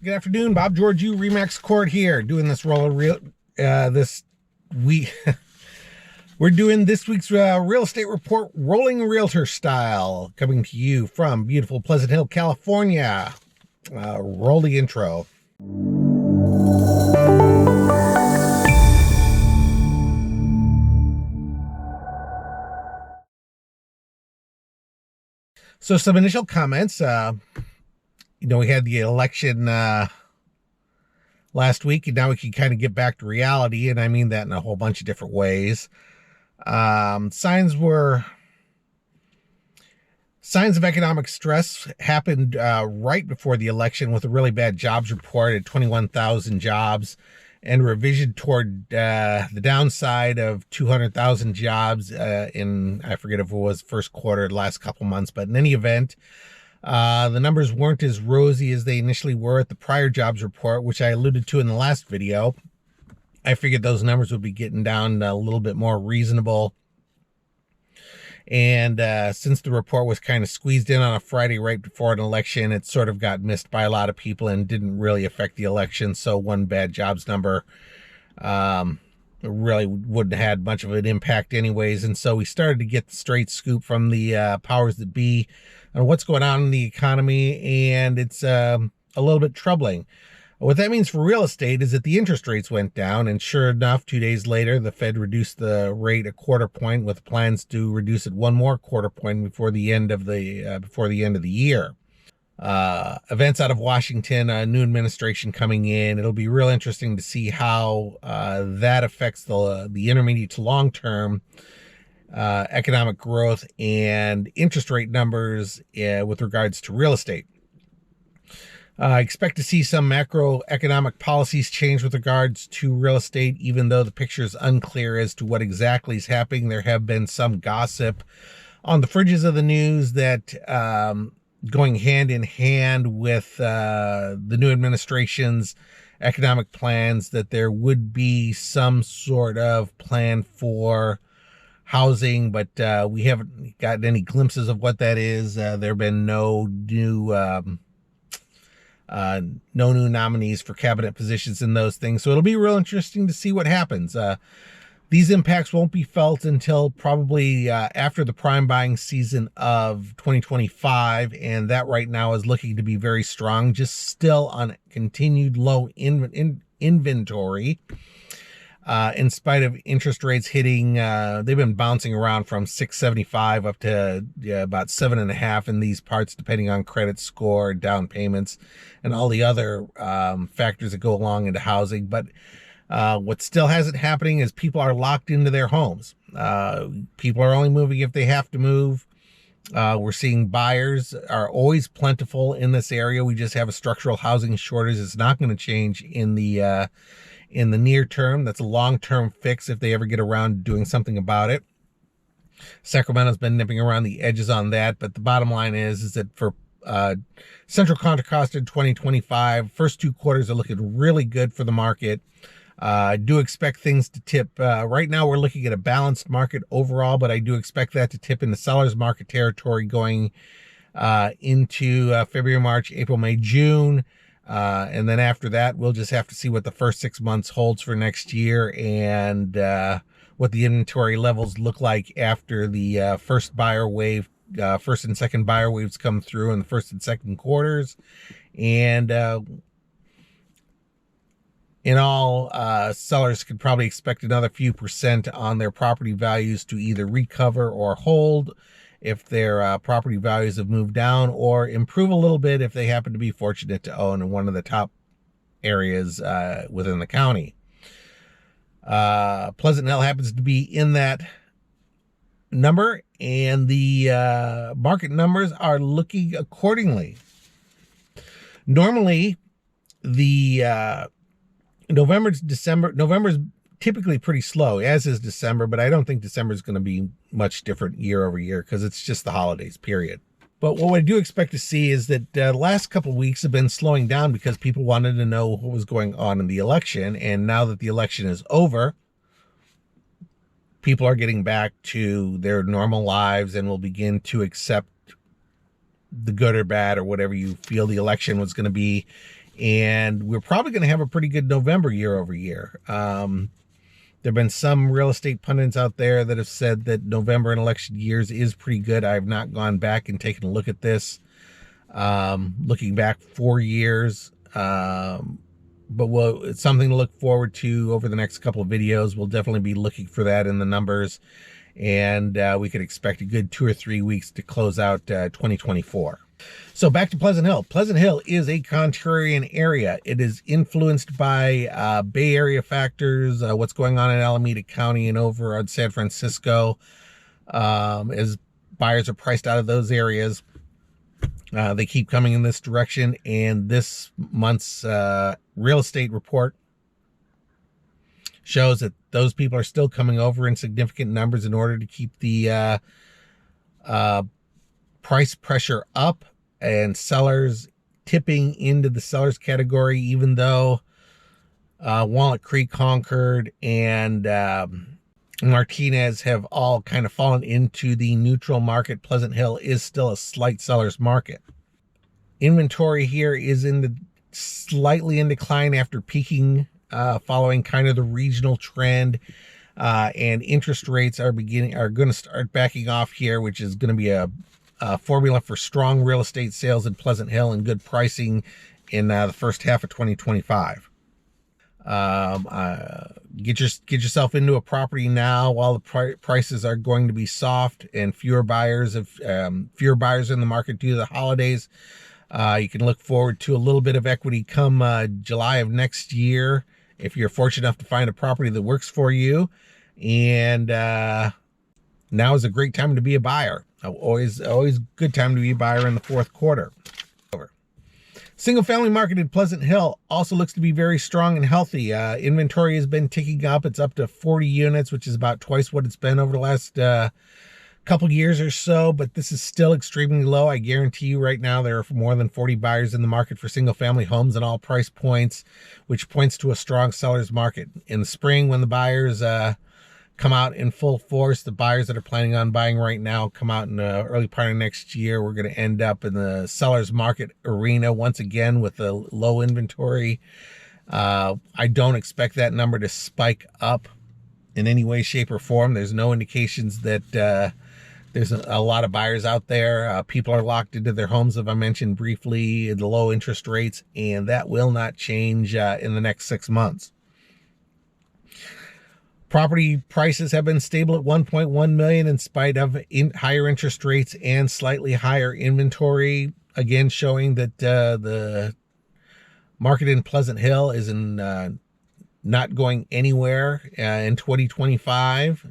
Good afternoon, Bob Georgiou, Remax Court here, doing this this week. We're doing this week's real estate report, rolling realtor style, coming to you from beautiful Pleasant Hill, California. Roll the intro. So some initial comments. We had the election last week, and now we can kind of get back to reality, and I mean that in a whole bunch of different ways. Signs of economic stress happened right before the election with a really bad jobs report at 21,000 jobs and a revision toward the downside of 200,000 jobs in, I forget if it was first quarter, the last couple months, but in any event, the numbers weren't as rosy as they initially were at the prior jobs report, which I alluded to in the last video. I figured those numbers would be getting down a little bit more reasonable. And since the report was kind of squeezed in on a Friday right before an election, it sort of got missed by a lot of people and didn't really affect the election. So one bad jobs number really wouldn't have had much of an impact anyways. And so we started to get the straight scoop from the powers that be on what's going on in the economy, and it's a little bit troubling. What that means for real estate is that the interest rates went down, and sure enough, 2 days later, the Fed reduced the rate a quarter point with plans to reduce it one more quarter point before the end of the year. Events out of Washington, a new administration coming in. It'll be real interesting to see how that affects the intermediate to long term economic growth and interest rate numbers with regards to real estate. I expect to see some macroeconomic policies change with regards to real estate, even though the picture is unclear as to what exactly is happening. There have been some gossip on the fringes of the news that going hand in hand with the new administration's economic plans, that there would be some sort of plan for housing, but we haven't gotten any glimpses of what that is. There have been no new nominees for cabinet positions in those things. So it'll be real interesting to see what happens. These impacts won't be felt until probably after the prime buying season of 2025. And that right now is looking to be very strong, just still on continued low inventory. In spite of interest rates hitting, they've been bouncing around from 6.75 up to about 7.5 in these parts, depending on credit score, down payments, and all the other factors that go along into housing. But what still hasn't happening is people are locked into their homes. People are only moving if they have to move. We're seeing buyers are always plentiful in this area. We just have a structural housing shortage. It's not going to change in the near term. That's a long-term fix if they ever get around to doing something about it. Sacramento's been nipping around the edges on that, but the bottom line is that for Central Contra Costa in 2025, first 2 quarters are looking really good for the market. I do expect things to tip. Right now we're looking at a balanced market overall, but I do expect that to tip into seller's market territory going into February, March, April, May, June. And then after that, we'll just have to see what the first 6 months holds for next year and what the inventory levels look like after the first and second buyer waves come through in the first and second quarters. And in all, sellers could probably expect another few percent on their property values to either recover or hold if their property values have moved down, or improve a little bit if they happen to be fortunate to own in one of the top areas within the county. Pleasant Hill happens to be in that number, and the market numbers are looking accordingly. Normally, the November's typically pretty slow, as is December, but I don't think December is going to be much different year over year because it's just the holidays, period. But what I do expect to see is that the last couple of weeks have been slowing down because people wanted to know what was going on in the election. And now that the election is over, people are getting back to their normal lives and will begin to accept the good or bad or whatever you feel the election was going to be And we're probably going to have a pretty good November year over year. There have been some real estate pundits out there that have said that November in election years is pretty good. I have not gone back and taken a look at this. Looking back 4 years. But it's something to look forward to over the next couple of videos. We'll definitely be looking for that in the numbers. And we could expect a good 2 or 3 weeks to close out 2024. So back to Pleasant Hill. Pleasant Hill is a contrarian area. It is influenced by Bay Area factors, what's going on in Alameda County and over on San Francisco, as buyers are priced out of those areas. They keep coming in this direction, and this month's real estate report shows that those people are still coming over in significant numbers in order to keep the price pressure up, and sellers tipping into the sellers category, even though Walnut Creek, Concord, and Martinez have all kind of fallen into the neutral market. Pleasant Hill is still a slight seller's market. Inventory here is slightly in decline after peaking, following kind of the regional trend, and interest rates are going to start backing off here, which is going to be a formula for strong real estate sales in Pleasant Hill and good pricing in the first half of 2025. Get yourself into a property now while the prices are going to be soft and fewer buyers in the market due to the holidays. You can look forward to a little bit of equity come July of next year if you're fortunate enough to find a property that works for you. And now is a great time to be a buyer. Always good time to be a buyer in the fourth quarter. Single family market in Pleasant Hill also looks to be very strong and healthy. Inventory has been ticking up. It's up to 40 units, which is about twice what it's been over the last couple years or so, but this is still extremely low. I guarantee you right now there are more than 40 buyers in the market for single family homes and all price points, which points to a strong seller's market. In the spring, when the buyers come out in full force, the buyers that are planning on buying right now come out in the early part of next year, we're going to end up in the seller's market arena once again with a low inventory. I don't expect that number to spike up in any way, shape, or form. There's no indications that there's a lot of buyers out there. People are locked into their homes, as I mentioned briefly, the low interest rates, and that will not change in the next 6 months. Property prices have been stable at $1.1 million in spite of higher interest rates and slightly higher inventory. Again, showing that the market in Pleasant Hill is not going anywhere in 2025.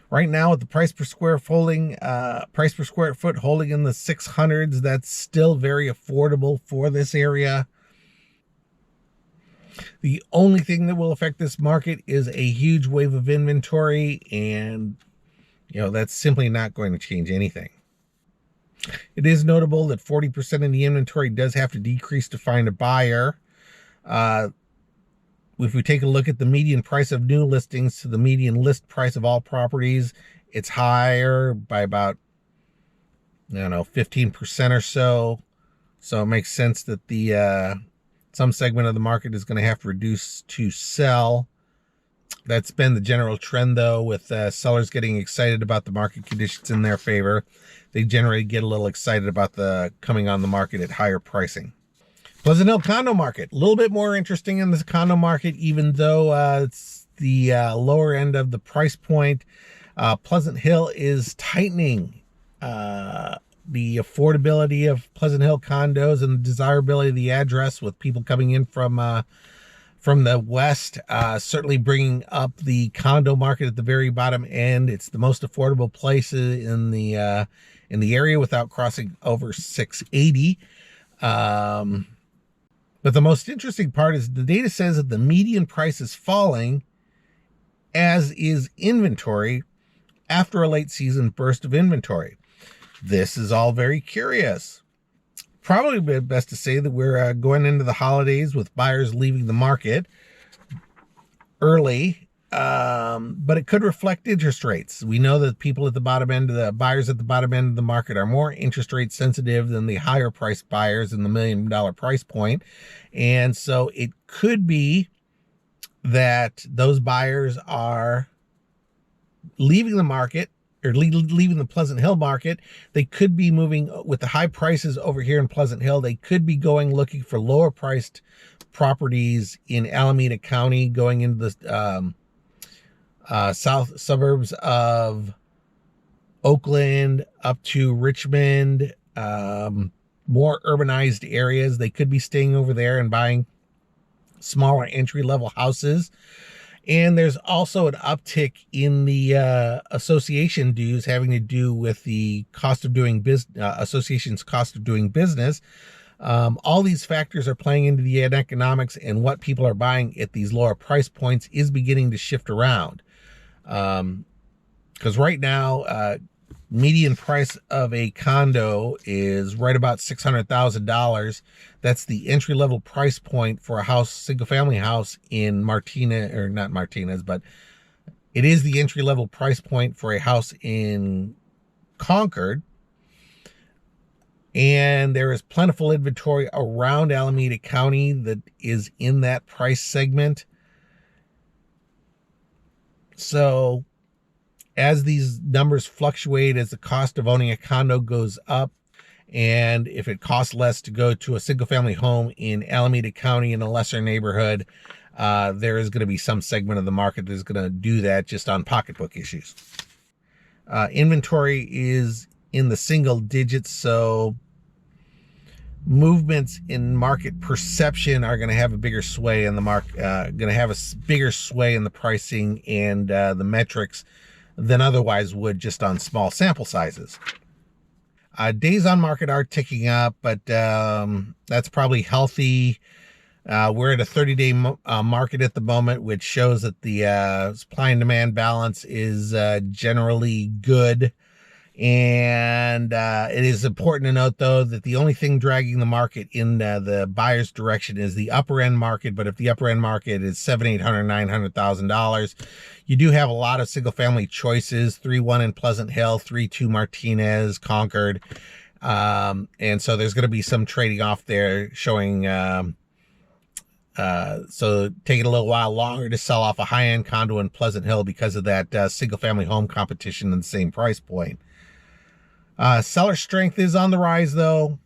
Right now, with the price per square foot holding in the 600s, that's still very affordable for this area. The only thing that will affect this market is a huge wave of inventory, and that's simply not going to change anything. It is notable that 40% of the inventory does have to decrease to find a buyer. If we take a look at the median price of new listings to the median list price of all properties, it's higher by about 15% or so. So it makes sense that the some segment of the market is going to have to reduce to sell. That's been the general trend, though, with sellers getting excited about the market conditions in their favor. They generally get a little excited about the coming on the market at higher pricing. Pleasant Hill condo market, a little bit more interesting in this condo market, even though it's the lower end of the price point. Pleasant Hill is tightening. The affordability of Pleasant Hill condos and the desirability of the address, with people coming in from the west, certainly bringing up the condo market at the very bottom end. It's the most affordable place in the area without crossing over 680. But the most interesting part is the data says that the median price is falling, as is inventory, after a late season burst of inventory. This is all very curious. Probably best to say that we're going into the holidays with buyers leaving the market early, But it could reflect interest rates. We know that people at the bottom end of the buyers at the bottom end of the market are more interest rate sensitive than the higher price buyers in the $1 million price point. And so it could be that those buyers are leaving the market or leaving the Pleasant Hill market. They could be moving with the high prices over here in Pleasant Hill. They could be going looking for lower priced properties in Alameda County, going into the south suburbs of Oakland up to Richmond, more urbanized areas. They could be staying over there and buying smaller entry-level houses. And there's also an uptick in the association dues having to do with the cost of doing business, association's cost of doing business. All these factors are playing into the economics, and what people are buying at these lower price points is beginning to shift around. Because right now, median price of a condo is right about $600,000. That's the entry-level price point for a house, single-family house in Martinez, or not Martinez, but it is the entry-level price point for a house in Concord. And there is plentiful inventory around Alameda County that is in that price segment. So as these numbers fluctuate, as the cost of owning a condo goes up, and if it costs less to go to a single family home in Alameda County in a lesser neighborhood, there is going to be some segment of the market that's going to do that just on pocketbook issues. Inventory is in the single digits, so movements in market perception are going to have a bigger sway in the market, going to have a bigger sway in the pricing and the metrics than otherwise would just on small sample sizes. Days on market are ticking up, but that's probably healthy. We're at a 30-day market at the moment, which shows that the supply and demand balance is generally good. And it is important to note, though, that the only thing dragging the market in the buyer's direction is the upper end market. But if the upper end market is $700,000, $800,000, $900,000, you do have a lot of single family choices: 3-1 in Pleasant Hill, 3-2 Martinez, Concord. And so there's going to be some trading off there, showing so taking a little while longer to sell off a high end condo in Pleasant Hill because of that single family home competition in the same price point. Seller strength is on the rise, though,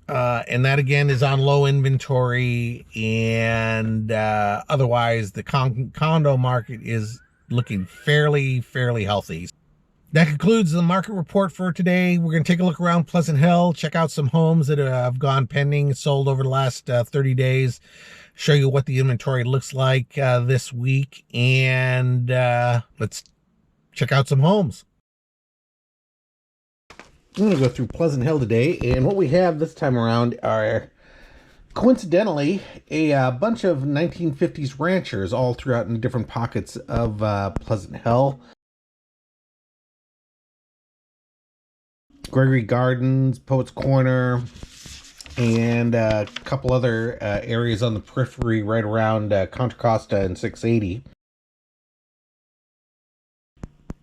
and that again is on low inventory, and otherwise the condo market is looking fairly healthy. That concludes the market report for today. We're going to take a look around Pleasant Hill, check out some homes that have gone pending, sold over the last 30 days, show you what the inventory looks like this week, and let's check out some homes. I'm going to go through Pleasant Hill today, and what we have this time around are, coincidentally, a bunch of 1950s ranchers all throughout in different pockets of Pleasant Hill. Gregory Gardens, Poets Corner, and a couple other areas on the periphery right around Contra Costa and 680.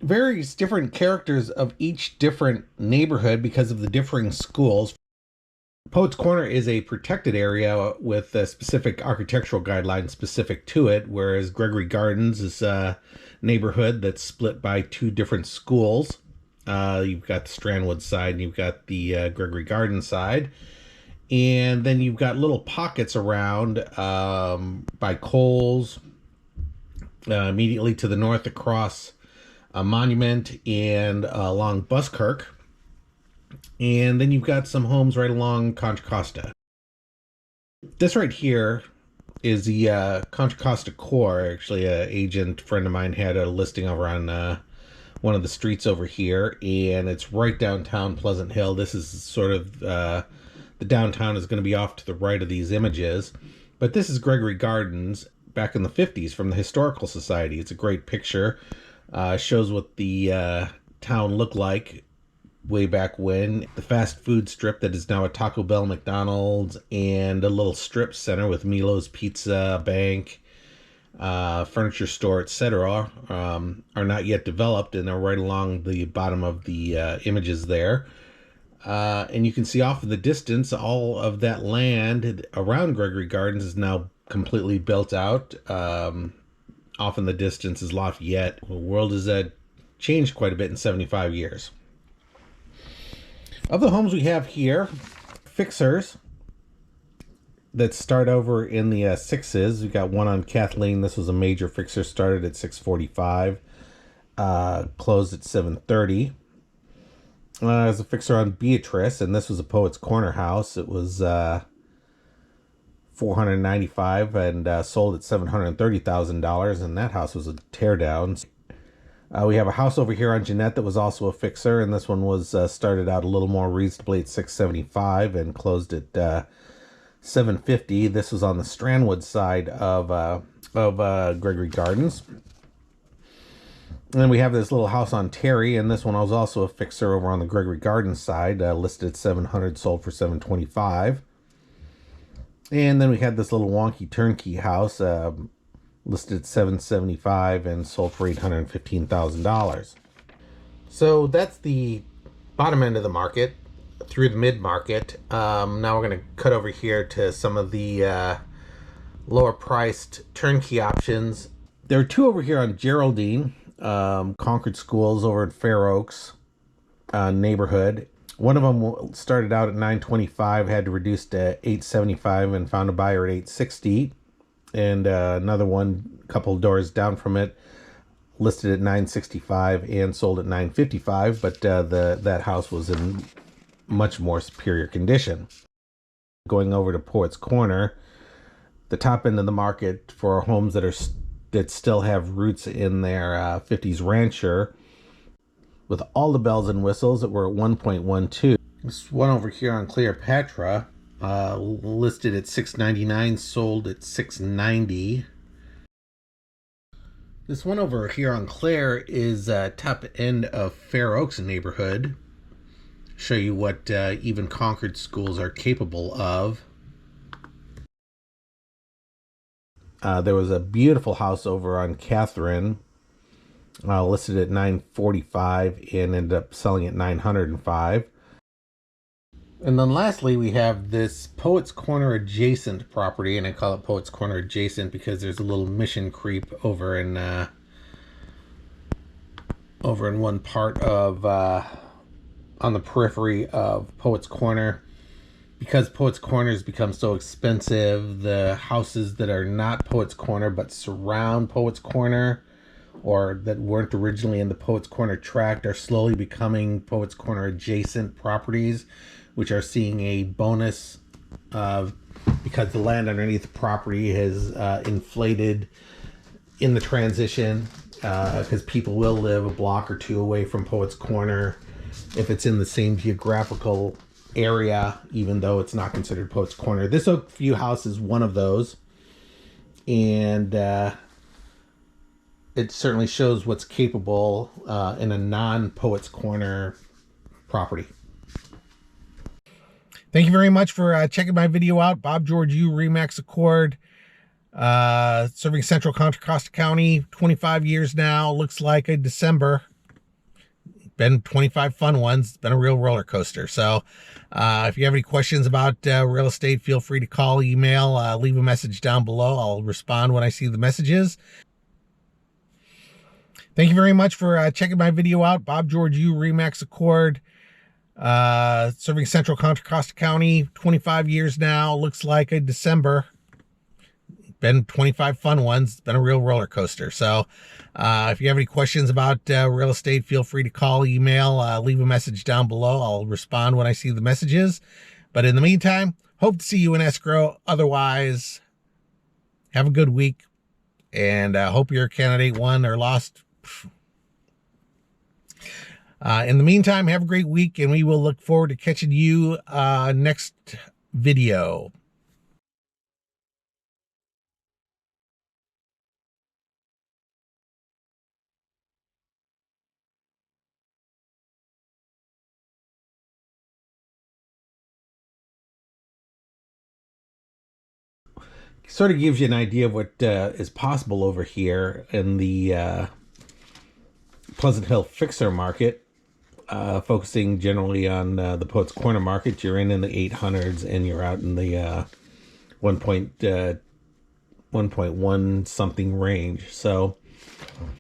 Various different characters of each different neighborhood because of the differing schools. Poets Corner is a protected area with specific architectural guidelines specific to it, whereas Gregory Gardens is a neighborhood that's split by two different schools. You've got the Strandwood side and you've got the Gregory Gardens side. And then you've got little pockets around by Coles, immediately to the north across Monument and along Buskirk. And then you've got some homes right along Contra Costa. This right here is the Contra Costa core. Actually, an agent friend of mine had a listing over on one of the streets over here, and it's right downtown Pleasant Hill. This is sort of the downtown is going to be off to the right of these images, but this is Gregory Gardens back in the 50s from the Historical Society. It's a great picture. Shows what the town looked like way back when. The fast food strip that is now a Taco Bell, McDonald's, and a little strip center with Milo's Pizza, bank. furniture store, etc., are not yet developed, and they're right along the bottom of the images there. And you can see off in the distance, all of that land around Gregory Gardens is now completely built out. Off in the distance is Lafayette. The world has changed quite a bit in 75 years. Of the homes we have here, fixers that start over in the sixes. We got one on Kathleen. This was a major fixer, started at 645, closed at 730. There's a fixer on Beatrice, and this was a Poets Corner house. It was $495 and sold at $730,000, and that house was a teardown. We have a house over here on Jeanette that was also a fixer, and this one was started out a little more reasonably at $675 and closed at $750. This was on the Strandwood side of Gregory Gardens. And then we have this little house on Terry, and this one was also a fixer over on the Gregory Gardens side, listed at $700, sold for $725. And then we had this little wonky turnkey house, listed at $775 and sold for $815,000. So that's the bottom end of the market through the mid-market. Now we're going to cut over here to some of the lower priced turnkey options. There are two over here on Geraldine, Concord Schools over at Fair Oaks neighborhood. One of them started out at $925, had to reduce to $875 and found a buyer at $860. And another one, a couple of doors down from it, listed at $965 and sold at $955. But that house was in much more superior condition. Going over to Poets Corner, the top end of the market for homes that still have roots in their 50s rancher, with all the bells and whistles, that were at 1.12. This one over here on Cleopatra, listed at $699, sold at $690. This one over here on Clare is top end of Fair Oaks neighborhood. Show you what even Concord Schools are capable of. There was a beautiful house over on Catherine, listed at $945 and ended up selling at $905. And then lastly, we have this Poets Corner adjacent property, and I call it Poets Corner adjacent because there's a little mission creep over in one part of on the periphery of Poets Corner. Because Poets Corner has become so expensive, the houses that are not Poets Corner but surround Poets Corner, or that weren't originally in the Poets Corner tract, are slowly becoming Poets Corner adjacent properties, which are seeing a bonus because the land underneath the property has inflated in the transition, because people will live a block or two away from Poets Corner if it's in the same geographical area, even though it's not considered Poets Corner. This Oakview house is one of those, and it certainly shows what's capable in a non-Poets Corner property. Thank you very much for checking my video out. Bob Georgiou, Remax Accord, serving Central Contra Costa County, 25 years now. Looks like a December. Been 25 fun ones. It's been a real roller coaster. So if you have any questions about real estate, feel free to call, email, leave a message down below. I'll respond when I see the messages. Thank you very much for checking my video out. Bob Georgiou, Remax Accord, serving Central Contra Costa County, 25 years now. Looks like a December. Been 25 fun ones. It's been a real roller coaster. So if you have any questions about real estate, feel free to call, email, leave a message down below. I'll respond when I see the messages. But in the meantime, hope to see you in escrow. Otherwise, have a good week, and hope your candidate won or lost. In the meantime, have a great week, and we will look forward to catching you next video. Sort of gives you an idea of what is possible over here in the Pleasant Hill fixer market, focusing generally on the Poets Corner market. You're in the 800s and you're out in the 1.1 something range. So